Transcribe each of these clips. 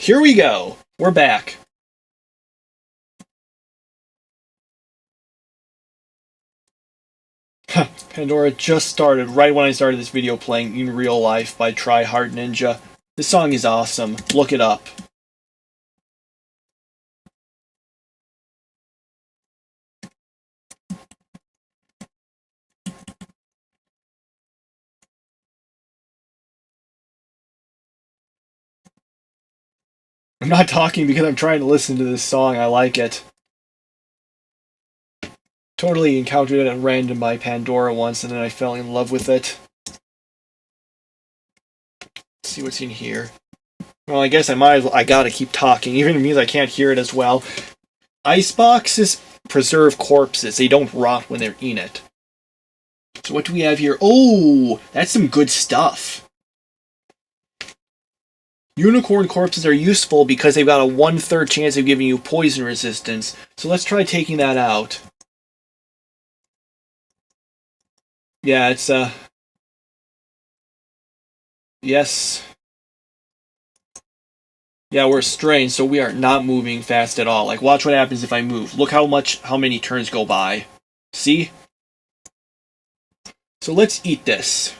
Here we go. We're back. Pandora just started right when I started this video playing In Real Life by Try Hard Ninja. This song is awesome. Look it up. I'm not talking because I'm trying to listen to this song. I like it. Totally encountered it at random by Pandora once, and then I fell in love with it. Let's see what's in here. Well, I guess I gotta keep talking, even if it means I can't hear it as well. Ice boxes preserve corpses. They don't rot when they're in it. So what do we have here? Oh, that's some good stuff. Unicorn corpses are useful because they've got a 1/3 chance of giving you poison resistance. So let's try taking that out. Yeah, it's, yes. Yeah, we're strained, so we are not moving fast at all. Like, watch what happens if I move. Look how many turns go by. See? So let's eat this.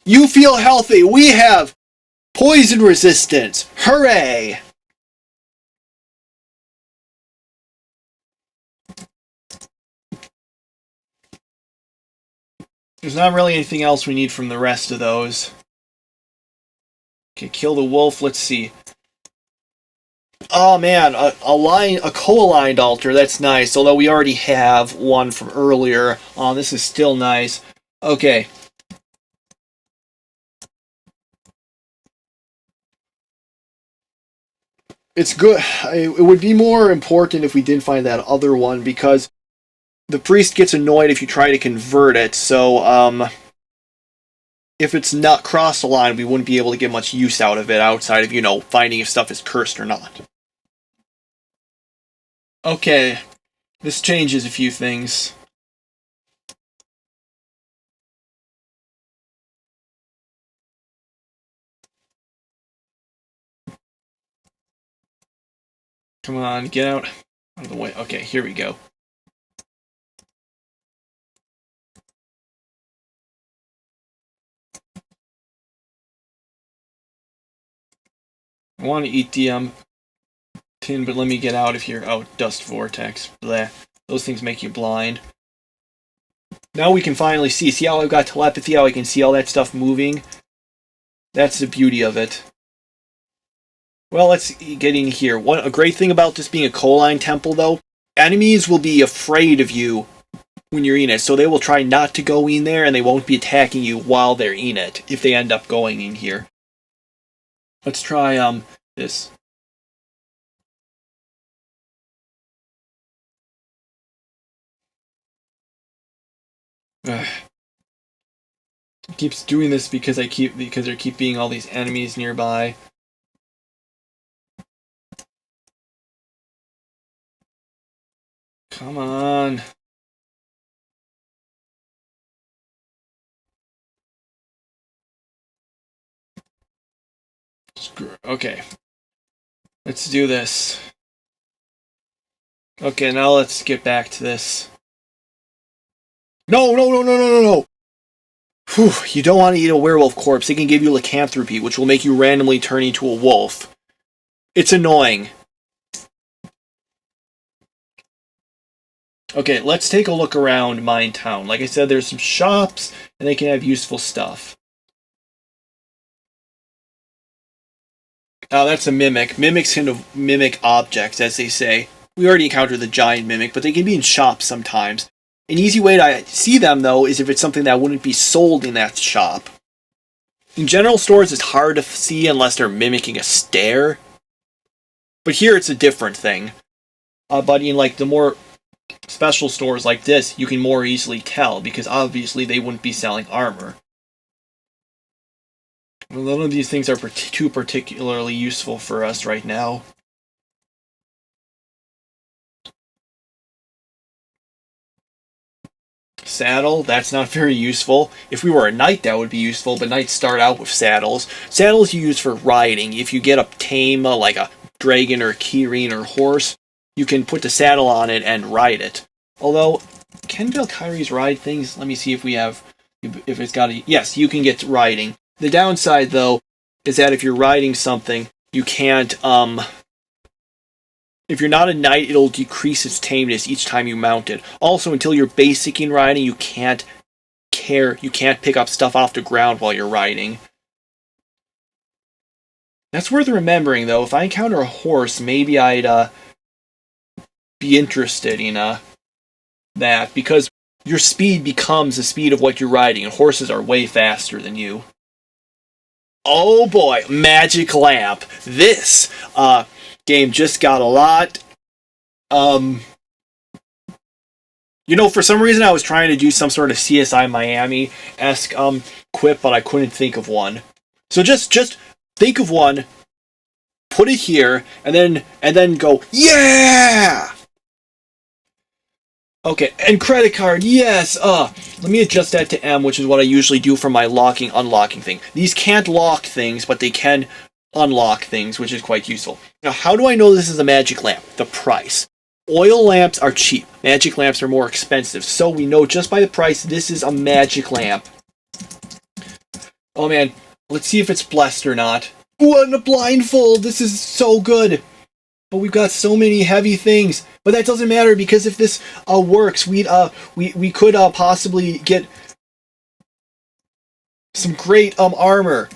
You feel healthy! We have poison resistance! Hooray! There's not really anything else we need from the rest of those. Okay, kill the wolf. Let's see. Oh man, a co-aligned altar. That's nice. Although we already have one from earlier. Oh, this is still nice. Okay. It's good. It would be more important if we didn't find that other one, because the priest gets annoyed if you try to convert it, so, if it's not crossed the line, we wouldn't be able to get much use out of it outside of, finding if stuff is cursed or not. Okay, this changes a few things. Come on, get out of the way. Okay, here we go. I want to eat the tin, but let me get out of here. Oh, dust vortex. Bleh. Those things make you blind. Now we can finally see. See how I've got telepathy? How I can see all that stuff moving? That's the beauty of it. Well, let's get in here. A great thing about this being a Coline temple, though, enemies will be afraid of you when you're in it, so they will try not to go in there, and they won't be attacking you while they're in it, if they end up going in here. Let's try, this. Ugh. It keeps doing this because there keep being all these enemies nearby. Come on. Okay. Let's do this. Okay, now let's get back to this. No, no, no, no, no, no, no! Whew, you don't want to eat a werewolf corpse. It can give you lycanthropy, which will make you randomly turn into a wolf. It's annoying. Okay, let's take a look around Minetown. Like I said, there's some shops, and they can have useful stuff. Oh, that's a mimic. Mimics can mimic objects, as they say. We already encountered the giant mimic, but they can be in shops sometimes. An easy way to see them, though, is if it's something that wouldn't be sold in that shop. In general stores, it's hard to see unless they're mimicking a stair. But here, it's a different thing. But in, like, the more special stores like this, you can more easily tell, because obviously they wouldn't be selling armor. Well, none of these things are too particularly useful for us right now. saddle. That's not very useful. If we were a knight, that would be useful, but knights start out with saddles. Saddles you use for riding. If you get a tame, like a dragon or a Kirin or horse, you can put the saddle on it and ride it. Although, can Valkyries ride things? Let me see if we have, if it's got a, yes, you can get riding. The downside, though, is that if you're riding something, you can't, if you're not a knight, it'll decrease its tameness each time you mount it. Also, until you're basic in riding, you can't pick up stuff off the ground while you're riding. That's worth remembering, though. If I encounter a horse, maybe I'd be interested in that, because your speed becomes the speed of what you're riding, and horses are way faster than you. Oh boy, magic lamp. This game just got a lot. You know, for some reason I was trying to do some sort of CSI Miami-esque quip, but I couldn't think of one. So just think of one, put it here, and then go, yeah! Okay, and credit card, yes! Let me adjust that to M, which is what I usually do for my unlocking thing. These can't lock things, but they can unlock things, which is quite useful. Now, how do I know this is a magic lamp? The price. Oil lamps are cheap. Magic lamps are more expensive. So we know just by the price, this is a magic lamp. Oh man, let's see if it's blessed or not. Ooh, and a blindfold! This is so good! But we've got so many heavy things. But that doesn't matter, because if this works, we could possibly get some great armor.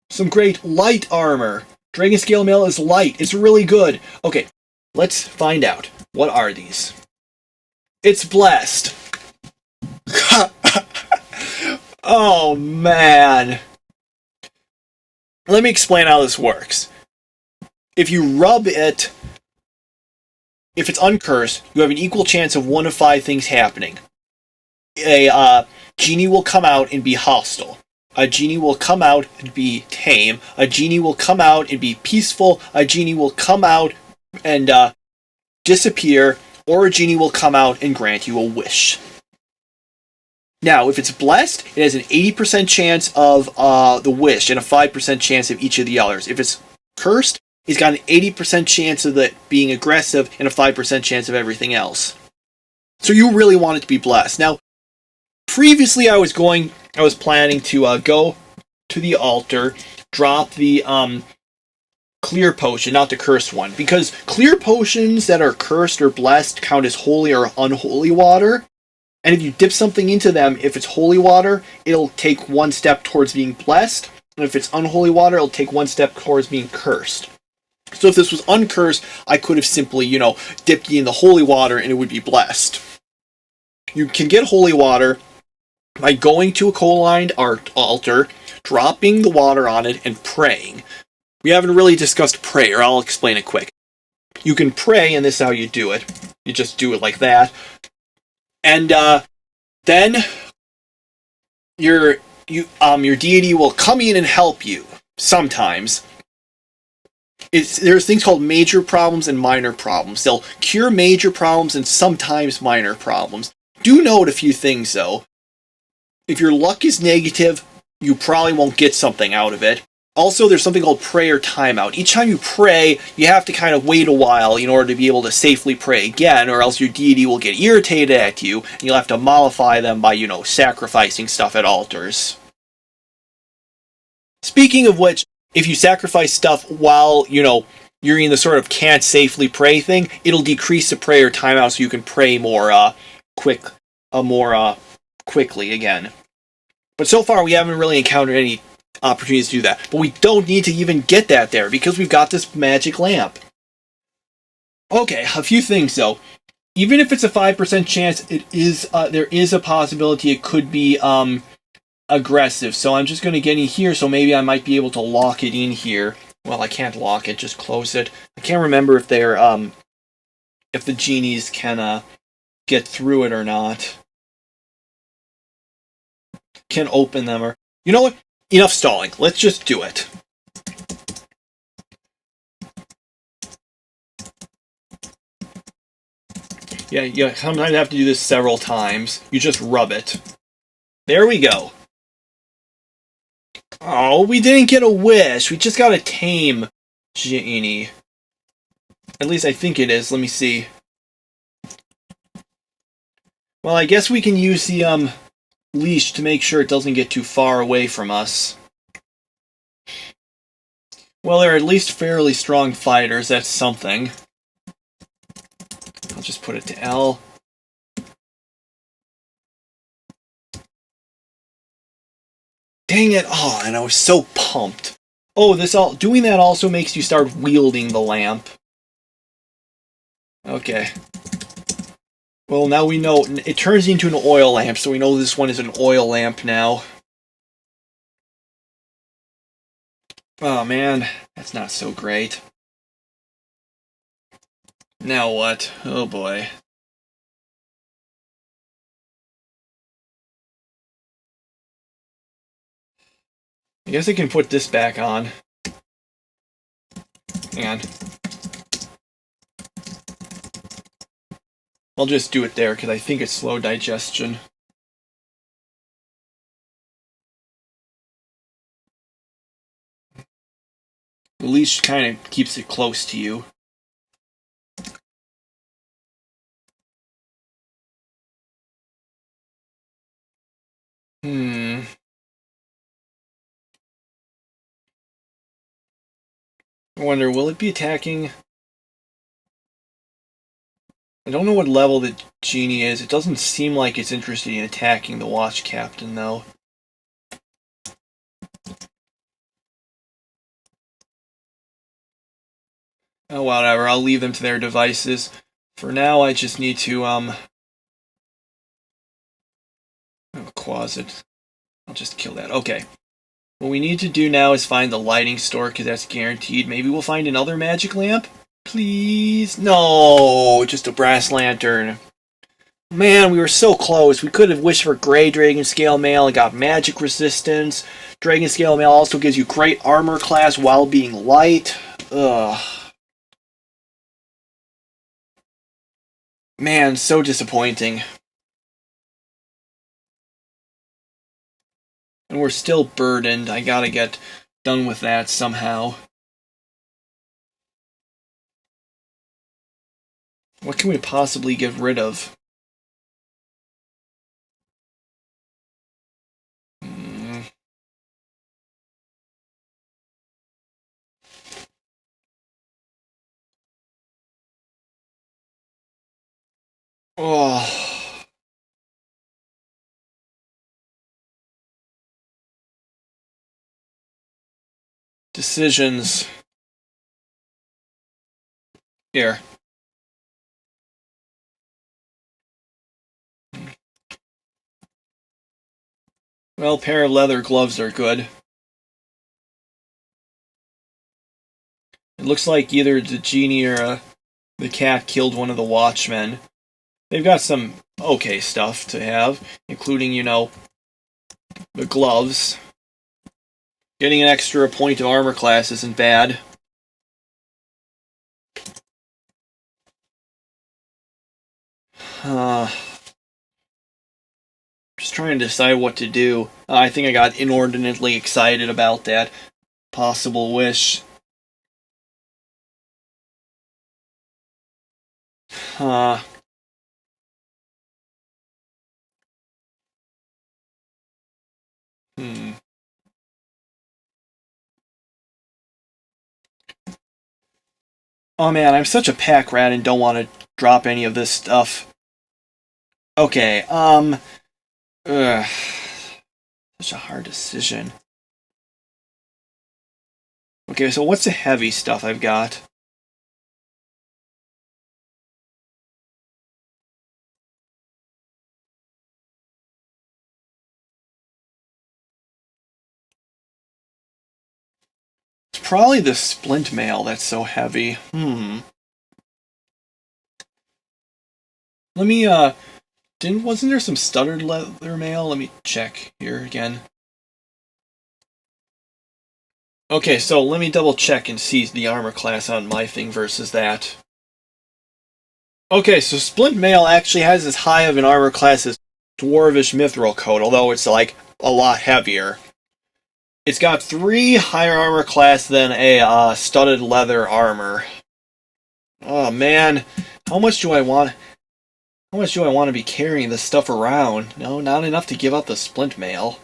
Some great light armor. Dragon Scale Mail is light. It's really good. Okay, let's find out. What are these? It's blessed. Oh, man. Let me explain how this works. If you rub it, if it's uncursed, you have an equal chance of 1 of 5 things happening. A genie will come out and be hostile. A genie will come out and be tame. A genie will come out and be peaceful. A genie will come out and disappear. Or a genie will come out and grant you a wish. Now, if it's blessed, it has an 80% chance of the wish and a 5% chance of each of the others. If it's cursed, it's got an 80% chance of it being aggressive and a 5% chance of everything else. So you really want it to be blessed. Now, previously I was planning to go to the altar, drop the clear potion, not the cursed one, because clear potions that are cursed or blessed count as holy or unholy water. And if you dip something into them, if it's holy water, it'll take 1 step towards being blessed. And if it's unholy water, it'll take 1 step towards being cursed. So if this was uncursed, I could have simply, dipped it in the holy water and it would be blessed. You can get holy water by going to a coal-lined altar, dropping the water on it, and praying. We haven't really discussed prayer. I'll explain it quick. You can pray, and this is how you do it. You just do it like that. And then your deity will come in and help you. Sometimes. There's things called major problems and minor problems. They'll cure major problems and sometimes minor problems. Do note a few things, though. If your luck is negative, you probably won't get something out of it. Also, there's something called prayer timeout. Each time you pray, you have to kind of wait a while in order to be able to safely pray again, or else your deity will get irritated at you, and you'll have to mollify them by, sacrificing stuff at altars. Speaking of which, if you sacrifice stuff while, you're in the sort of can't safely pray thing, it'll decrease the prayer timeout so you can pray more quickly again. But so far, we haven't really encountered any opportunities to do that. But we don't need to even get that there, because we've got this magic lamp. Okay, a few things, though. Even if it's a 5% chance, there is a possibility it could be aggressive. So I'm just going to get in here, so maybe I might be able to lock it in here. Well, I can't lock it, just close it. I can't remember if they're if the genies can get through it or not. Can open them, or you know what? Enough stalling. Let's just do it. Yeah, you sometimes have to do this several times. You just rub it. There we go. Oh, we didn't get a wish. We just got a tame genie. At least I think it is. Let me see. Well, I guess we can use the leash to make sure it doesn't get too far away from us. Well, they're at least fairly strong fighters. That's something. I'll just put it to L. Dang it! Oh, and I was so pumped. Oh, doing that also makes you start wielding the lamp. Okay. Well, now we know it turns into an oil lamp, so we know this one is an oil lamp now. Oh man, that's not so great. Now what? Oh boy. I guess I can put this back on. Hang on. I'll just do it there because I think it's slow digestion. The leash kind of keeps it close to you. I wonder, will it be attacking? I don't know what level the genie is. It doesn't seem like it's interested in attacking the watch captain, though. Oh, whatever. I'll leave them to their devices. For now, I just need to, Oh, Quasit. I'll just kill that. Okay. What we need to do now is find the lighting store, because that's guaranteed. Maybe we'll find another magic lamp? Please? No! Just a brass lantern. Man, we were so close. We could have wished for Grey Dragon Scale Mail and got magic resistance. Dragon Scale Mail also gives you great armor class while being light. Ugh. Man, so disappointing. And we're still burdened. I gotta get done with that somehow. What can we possibly get rid of? Oh. Decisions. Here. Well, a pair of leather gloves are good. It looks like either the genie or the cat killed one of the watchmen. They've got some okay stuff to have, including, the gloves. Getting an extra point of armor class isn't bad. Just trying to decide what to do. I think I got inordinately excited about that possible wish. Hmm. Oh man, I'm such a pack rat and don't want to drop any of this stuff. Okay, ugh. Such a hard decision. Okay, so what's the heavy stuff I've got? It's probably the splint mail that's so heavy. Let me, wasn't there some studded leather mail? Let me check here again. Okay, so let me double check and see the armor class on my thing versus that. Okay, so Splint Mail actually has as high of an armor class as Dwarvish Mithril Coat, although it's like a lot heavier. It's got 3 higher armor class than a studded leather armor. Oh man, how much do I want? How much do I want to be carrying this stuff around? No, not enough to give up the Splint Mail.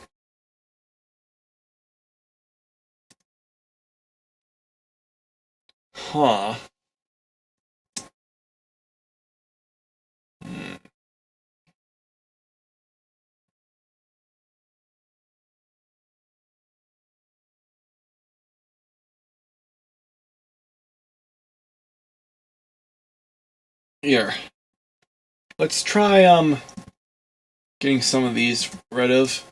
Huh. Hmm. Here. Let's try getting some of these rid of.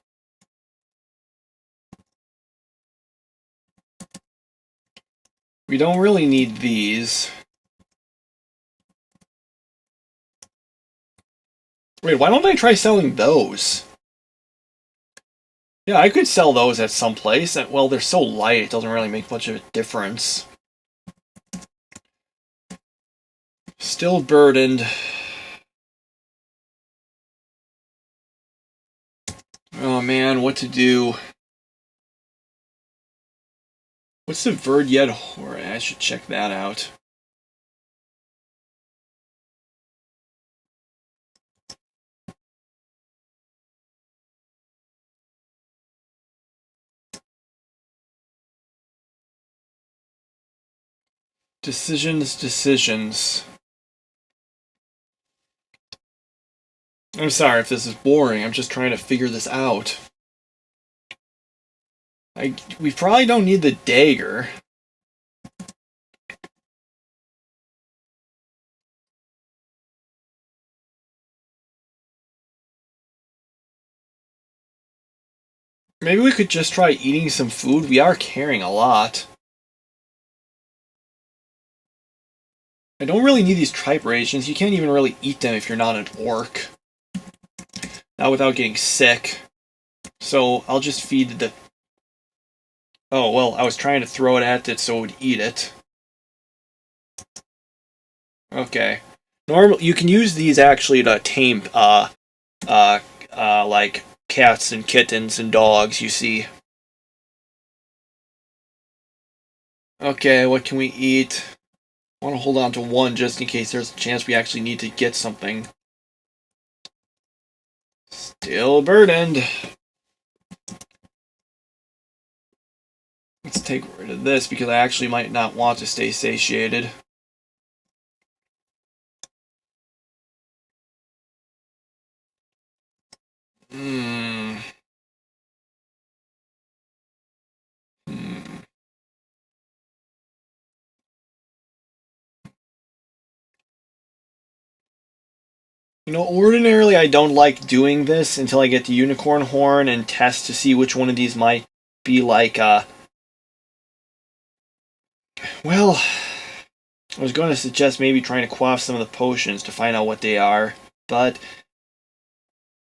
We don't really need these. Wait, why don't I try selling those? Yeah, I could sell those at some place. Well, they're so light, it doesn't really make much of a difference. Still burdened. Oh man, what to do? What's the Verdyet Horde? I should check that out. Decisions. I'm sorry if this is boring. I'm just trying to figure this out. We probably don't need the dagger. Maybe we could just try eating some food. We are carrying a lot. I don't really need these tripe rations. You can't even really eat them if you're not an orc. Not without getting sick. So I'll just feed the... Oh, well, I was trying to throw it at it so it would eat it. Okay. Normally, you can use these actually to tame, like cats and kittens and dogs, you see. Okay, what can we eat? I want to hold on to one just in case there's a chance we actually need to get something. Still burdened. Let's take rid of this because I actually might not want to stay satiated. Hmm. You know, ordinarily I don't like doing this until I get the unicorn horn and test to see which one of these might be like, well, I was going to suggest maybe trying to quaff some of the potions to find out what they are, but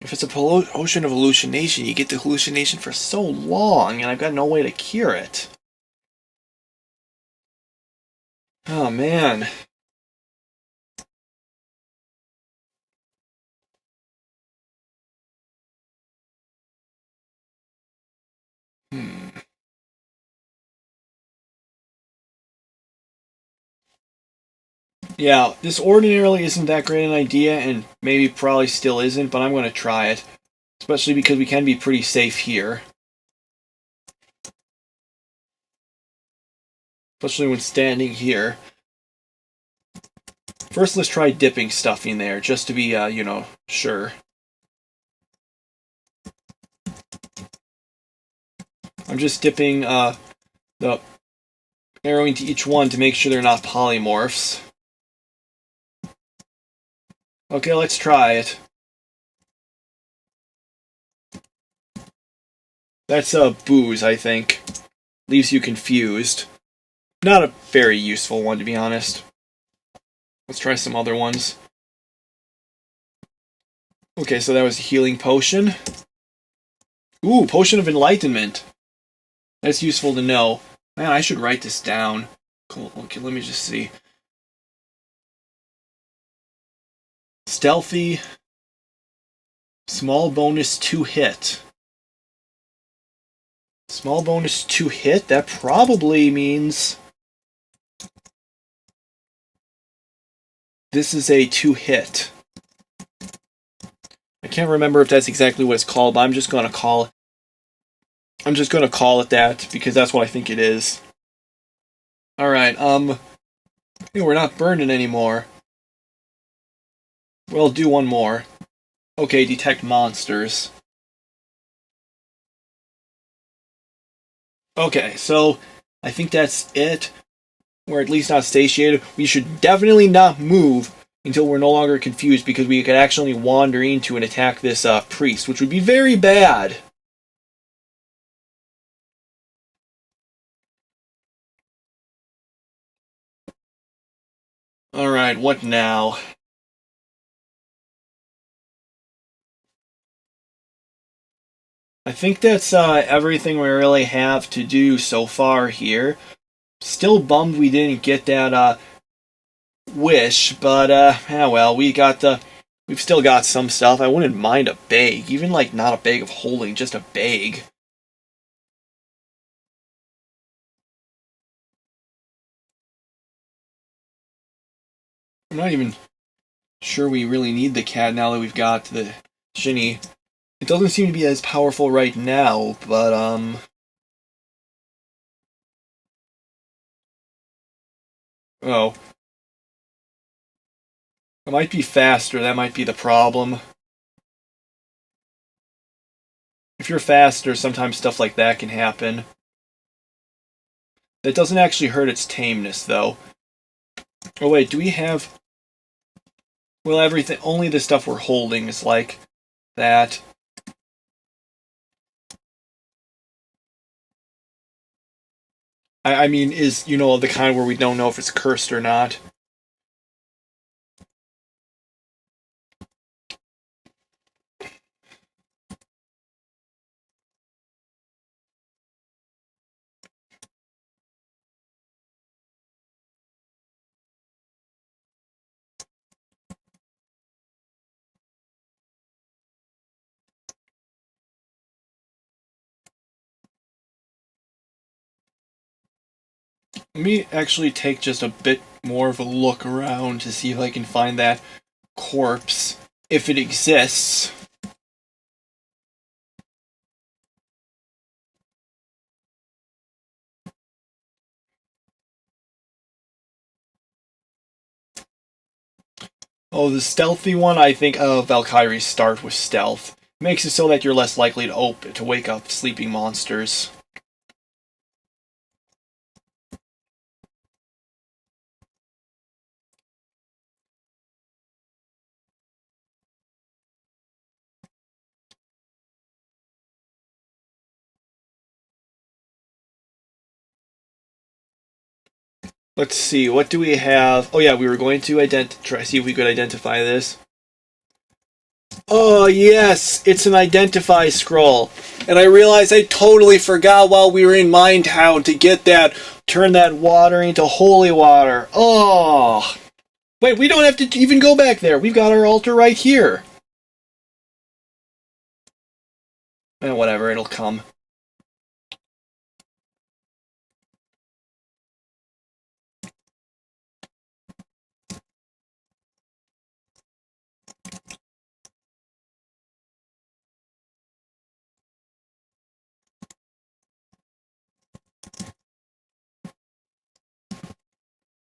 if it's a potion of hallucination, you get the hallucination for so long, and I've got no way to cure it. Oh, man. Hmm. Yeah, this ordinarily isn't that great an idea, and maybe probably still isn't, but I'm going to try it. Especially because we can be pretty safe here. Especially when standing here. First, let's try dipping stuff in there, just to be, sure. I'm just dipping, the arrow into each one to make sure they're not polymorphs. Okay, let's try it. That's booze, I think. Leaves you confused. Not a very useful one, to be honest. Let's try some other ones. Okay, so that was a healing potion. Ooh, potion of enlightenment. That's useful to know. Man, I should write this down. Cool. Okay, let me just see. Stealthy. Small bonus to hit. Small bonus to hit? That probably means this is a 2-hit. I can't remember if that's exactly what it's called, but I'm just gonna call it that because that's what I think it is. Alright, we're not burning anymore. We'll do one more. Okay, detect monsters. Okay, so I think that's it. We're at least not satiated. We should definitely not move until we're no longer confused because we could actually wander into and attack this priest, which would be very bad. Alright, what now? I think that's everything we really have to do so far here. Still bummed we didn't get that wish, but well, we've still got some stuff. I wouldn't mind a bag, even like not a bag of holding, just a bag. I'm not even sure we really need the cat now that we've got the Shinny. It doesn't seem to be as powerful right now, but oh. It might be faster, that might be the problem. If you're faster, sometimes stuff like that can happen. That doesn't actually hurt its tameness, though. Oh wait, do we have... Well, everything... Only the stuff we're holding is like that. I mean, is, you know, the kind where we don't know if it's cursed or not. Let me actually take just a bit more of a look around to see if I can find that corpse, if it exists. Oh, the stealthy one, I think Valkyrie start with stealth. Makes it so that you're less likely to wake up sleeping monsters. Let's see, what do we have? Oh yeah, we were going to try see if we could identify this. Oh yes, it's an identify scroll. And I realized I totally forgot while we were in Minetown to get that, turn that water into holy water. Oh! Wait, we don't have to even go back there. We've got our altar right here. Whatever, it'll come.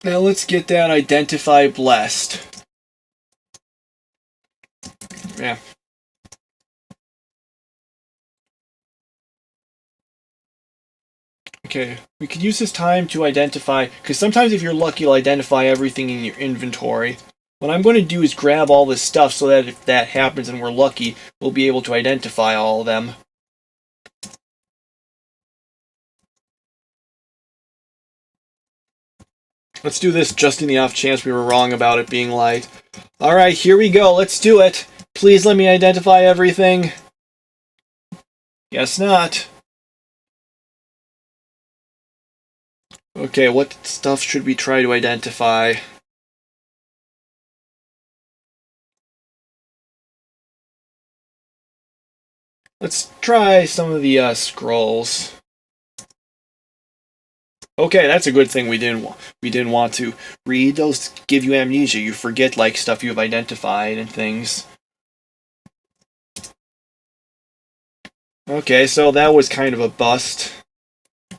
Now let's get that identify blessed. Yeah. Okay, we could use this time to identify, because sometimes if you're lucky, you'll identify everything in your inventory. What I'm going to do is grab all this stuff so that if that happens and we're lucky, we'll be able to identify all of them. Let's do this just in the off chance we were wrong about it being light. Alright, here we go. Let's do it. Please let me identify everything. Guess not. Okay, what stuff should we try to identify? Let's try some of the scrolls. Okay, that's a good thing we didn't want to read. Those give you amnesia. You forget like stuff you've identified and things. Okay, so that was kind of a bust.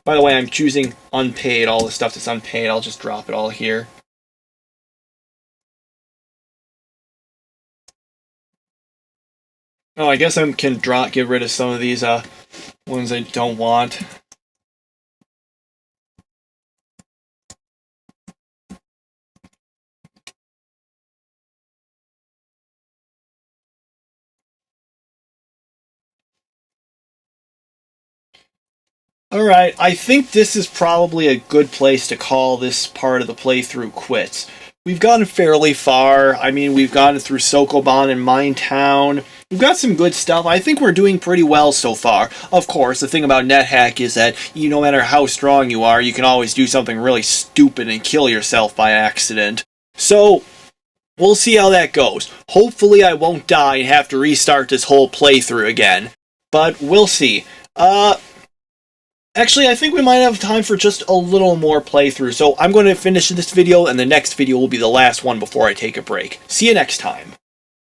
By the way, I'm choosing unpaid. All the stuff that's unpaid, I'll just drop it all here. Oh, I guess I can get rid of some of these ones I don't want. Alright, I think this is probably a good place to call this part of the playthrough quits. We've gotten fairly far. I mean, we've gotten through Sokoban and Minetown. We've got some good stuff. I think we're doing pretty well so far. Of course, the thing about NetHack is that no matter how strong you are, you can always do something really stupid and kill yourself by accident. So, we'll see how that goes. Hopefully I won't die and have to restart this whole playthrough again. But we'll see. Actually, I think we might have time for just a little more playthrough, so I'm going to finish this video, and the next video will be the last one before I take a break. See you next time.